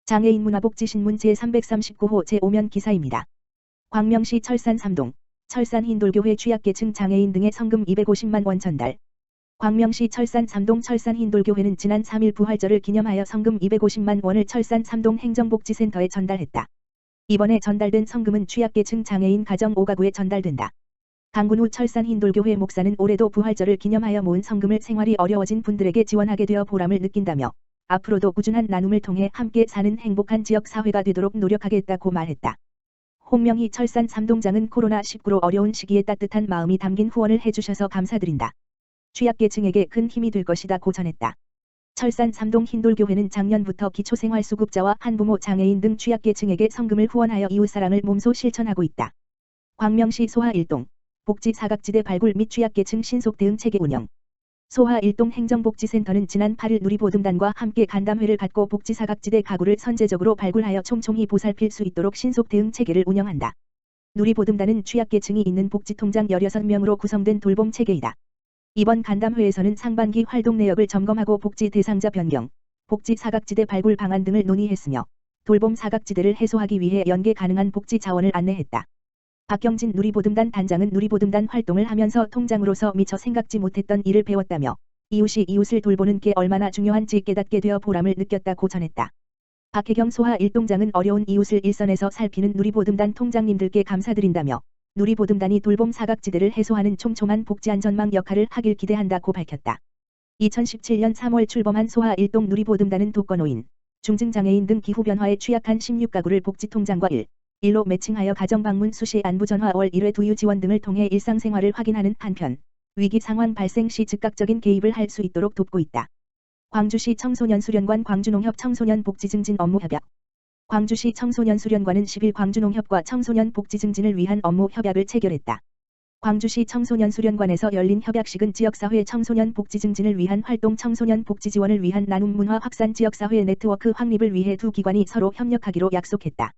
장애인 문화복지신문 제339호 제5면 기사입니다. 광명시 철산 3동, 철산 흰돌교회 취약계층 장애인 등의 성금 250만 원 전달. 광명시 철산 3동 철산 흰돌교회는 지난 3일 부활절을 기념하여 성금 250만 원을 철산 3동 행정복지센터에 전달했다. 이번에 전달된 성금은 취약계층 장애인 가정 5가구에 전달된다. 강군우 철산 흰돌교회 목사는 올해도 부활절을 기념하여 모은 성금을 생활이 어려워진 분들에게 지원하게 되어 보람을 느낀다며 앞으로도 꾸준한 나눔을 통해 함께 사는 행복한 지역사회가 되도록 노력하겠다고 말했다. 홍명희 철산 3동장은 코로나19로 어려운 시기에 따뜻한 마음이 담긴 후원을 해주셔서 감사드린다. 취약계층에게 큰 힘이 될 것이다고 전했다. 철산 3동 흰돌교회는 작년부터 기초생활수급자와 한부모 장애인 등 취약계층에게 성금을 후원하여 이웃사랑을 몸소 실천하고 있다. 광명시 소하 1동 복지 사각지대 발굴 및 취약계층 신속 대응 체계 운영. 소하 1동 행정복지센터는 지난 8일 누리보듬단과 함께 간담회를 갖고 복지 사각지대 가구를 선제적으로 발굴하여 촘촘히 보살필 수 있도록 신속 대응 체계를 운영한다. 누리보듬단은 취약계층이 있는 복지통장 16명으로 구성된 돌봄 체계이다. 이번 간담회에서는 상반기 활동 내역을 점검하고 복지 대상자 변경, 복지 사각지대 발굴 방안 등을 논의했으며 돌봄 사각지대를 해소하기 위해 연계 가능한 복지 자원을 안내했다. 박경진 누리보듬단 단장은 누리보듬단 활동을 하면서 통장으로서 미처 생각지 못했던 일을 배웠다며 이웃이 이웃을 돌보는 게 얼마나 중요한지 깨닫게 되어 보람을 느꼈다고 전했다. 박혜경 소하 1동장은 어려운 이웃을 일선에서 살피는 누리보듬단 통장님들께 감사드린다며 누리보듬단이 돌봄 사각지대를 해소하는 촘촘한 복지안전망 역할을 하길 기대한다고 밝혔다. 2017년 3월 출범한 소하 1동 누리보듬단은 독거노인, 중증장애인 등 기후변화에 취약한 16가구를 복지통장과 1로 매칭하여 가정방문 수시 안부전화 월 1회 두유 지원 등을 통해 일상생활을 확인하는 한편 위기 상황 발생 시 즉각적인 개입을 할 수 있도록 돕고 있다. 광주시 청소년수련관 광주농협 청소년 복지 증진 업무 협약. 광주시 청소년수련관은 10일 광주농협과 청소년 복지 증진을 위한 업무 협약을 체결했다. 광주시 청소년수련관에서 열린 협약식은 지역사회 청소년 복지 증진을 위한 활동 청소년 복지 지원을 위한 나눔 문화 확산 지역사회 네트워크 확립을 위해 두 기관이 서로 협력하기로 약속했다.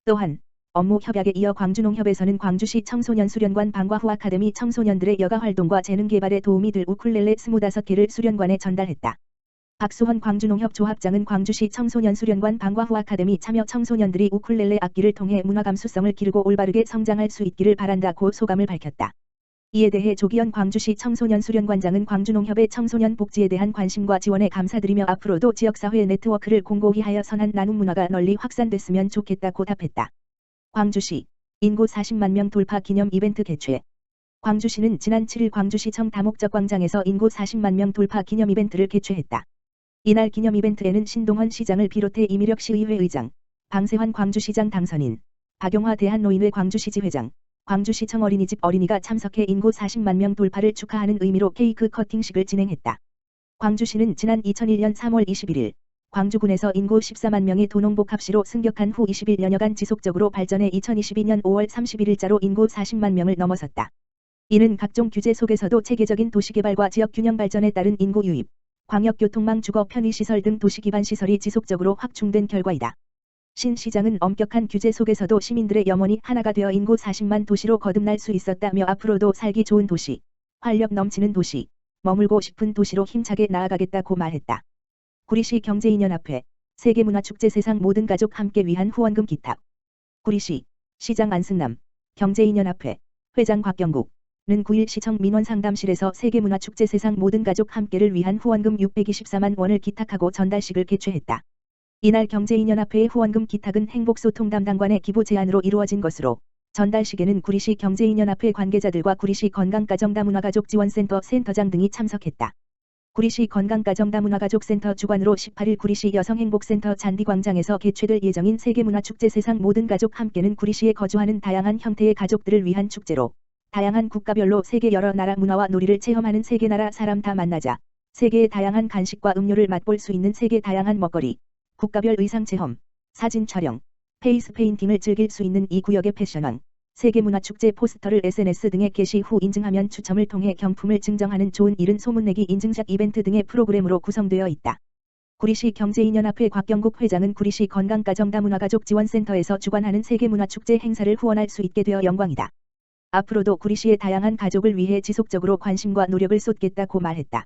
또한 업무 협약에 이어 광주농협에서는 광주시 청소년수련관 방과후 아카데미 청소년들의 여가활동과 재능개발에 도움이 될 우쿨렐레 25개를 수련관에 전달했다. 박수헌 광주농협 조합장은 광주시 청소년수련관 방과후 아카데미 참여 청소년들이 우쿨렐레 악기를 통해 문화 감수성을 기르고 올바르게 성장할 수 있기를 바란다고 소감을 밝혔다. 이에 대해 조기현 광주시 청소년수련관장은 광주농협의 청소년 복지에 대한 관심과 지원에 감사드리며 앞으로도 지역사회 네트워크를 공고히 하여 선한 나눔 문화가 널리 확산됐으면 좋겠다고 답했다. 광주시 인구 40만 명 돌파 기념 이벤트 개최. 광주시는 지난 7일 광주시청 다목적광장에서 인구 40만 명 돌파 기념 이벤트를 개최했다. 이날 기념 이벤트에는 신동헌 시장을 비롯해 이미력 시의회 의장, 방세환 광주시장 당선인, 박용화 대한노인회 광주시지회장, 광주시청 어린이집 어린이가 참석해 인구 40만 명 돌파를 축하하는 의미로 케이크 커팅식을 진행했다. 광주시는 지난 2001년 3월 21일 광주군에서 인구 14만 명의 도농복합시로 승격한 후 21년여간 지속적으로 발전해 2022년 5월 31일자로 인구 40만 명을 넘어섰다. 이는 각종 규제 속에서도 체계적인 도시개발과 지역균형 발전에 따른 인구 유입, 광역교통망 주거 편의시설 등 도시기반 시설이 지속적으로 확충된 결과이다. 신 시장은 엄격한 규제 속에서도 시민들의 염원이 하나가 되어 인구 40만 도시로 거듭날 수 있었다며 앞으로도 살기 좋은 도시, 활력 넘치는 도시, 머물고 싶은 도시로 힘차게 나아가겠다고 말했다. 구리시 경제인연합회, 세계문화축제 세상 모든 가족 함께 위한 후원금 기탁. 구리시, 시장 안승남, 경제인연합회, 회장 곽경국는 9일 시청 민원상담실에서 세계문화축제 세상 모든 가족 함께를 위한 후원금 624만 원을 기탁하고 전달식을 개최했다. 이날 경제인연합회의 후원금 기탁은 행복소통 담당관의 기부 제안으로 이루어진 것으로 전달식에는 구리시 경제인연합회 관계자들과 구리시 건강가정다문화가족지원센터 센터장 등이 참석했다. 구리시 건강가정다문화가족센터 주관으로 18일 구리시 여성행복센터 잔디광장에서 개최될 예정인 세계문화축제 세상 모든 가족 함께는 구리시에 거주하는 다양한 형태의 가족들을 위한 축제로 다양한 국가별로 세계 여러 나라 문화와 놀이를 체험하는 세계 나라 사람 다 만나자, 세계의 다양한 간식과 음료를 맛볼 수 있는 세계 다양한 먹거리, 국가별 의상 체험, 사진 촬영, 페이스 페인팅을 즐길 수 있는 이 구역의 패션왕, 세계문화축제 포스터를 SNS 등에 게시 후 인증하면 추첨을 통해 경품을 증정하는 좋은 일은 소문내기 인증샷 이벤트 등의 프로그램으로 구성되어 있다. 구리시 경제인연합회 곽경국 회장은 구리시 건강가정다문화가족지원센터에서 주관하는 세계문화축제 행사를 후원할 수 있게 되어 영광이다. 앞으로도 구리시의 다양한 가족을 위해 지속적으로 관심과 노력을 쏟겠다고 말했다.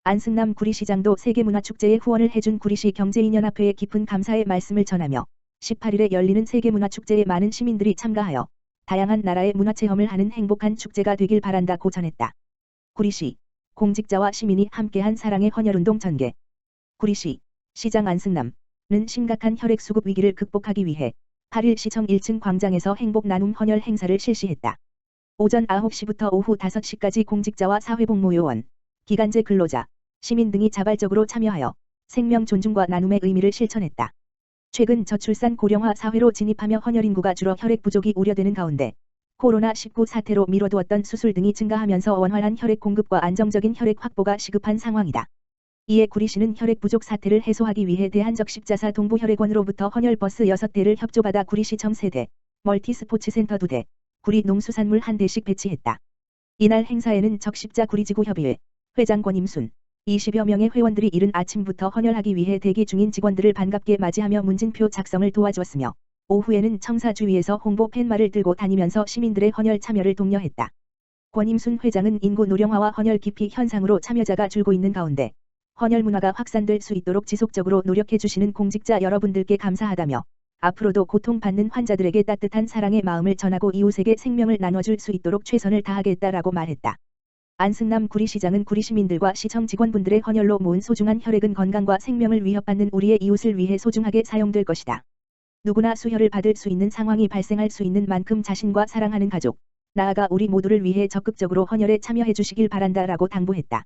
안승남 구리시장도 세계문화축제에 후원을 해준 구리시 경제인연합회에 깊은 감사의 말씀을 전하며 18일에 열리는 세계문화축제에 많은 시민들이 참가하여 다양한 나라의 문화체험을 하는 행복한 축제가 되길 바란다고 전했다. 구리시 공직자와 시민이 함께한 사랑의 헌혈운동 전개. 구리시 시장 안승남은 심각한 혈액수급 위기를 극복하기 위해 8일 시청 1층 광장에서 행복 나눔 헌혈 행사를 실시했다. 오전 9시부터 오후 5시까지 공직자와 사회복무요원, 기간제 근로자, 시민 등이 자발적으로 참여하여 생명 존중과 나눔의 의미를 실천했다. 최근 저출산 고령화 사회로 진입하며 헌혈 인구가 줄어 혈액 부족이 우려되는 가운데 코로나19 사태로 미뤄두었던 수술 등이 증가하면서 원활한 혈액 공급과 안정적인 혈액 확보가 시급한 상황이다. 이에 구리시는 혈액 부족 사태를 해소하기 위해 대한적십자사 동부혈액원으로부터 헌혈버스 6대를 협조받아 구리시청 3대, 멀티스포츠센터 2대, 구리 농수산물 1대씩 배치했다. 이날 행사에는 적십자 구리지구협의회 회장 권임순, 20여 명의 회원들이 이른 아침부터 헌혈하기 위해 대기 중인 직원들을 반갑게 맞이하며 문진표 작성을 도와주었으며 오후에는 청사 주위에서 홍보 팻말을 들고 다니면서 시민들의 헌혈 참여를 독려했다. 권임순 회장은 인구 노령화와 헌혈 기피 현상으로 참여자가 줄고 있는 가운데 헌혈 문화가 확산될 수 있도록 지속적으로 노력해 주시는 공직자 여러분들께 감사하다며 앞으로도 고통받는 환자들에게 따뜻한 사랑의 마음을 전하고 이웃에게 생명을 나눠줄 수 있도록 최선을 다하겠다라고 말했다. 안승남 구리시장은 구리시민들과 시청 직원분들의 헌혈로 모은 소중한 혈액은 건강과 생명을 위협받는 우리의 이웃을 위해 소중하게 사용될 것이다. 누구나 수혈을 받을 수 있는 상황이 발생할 수 있는 만큼 자신과 사랑하는 가족, 나아가 우리 모두를 위해 적극적으로 헌혈에 참여해 주시길 바란다라고 당부했다.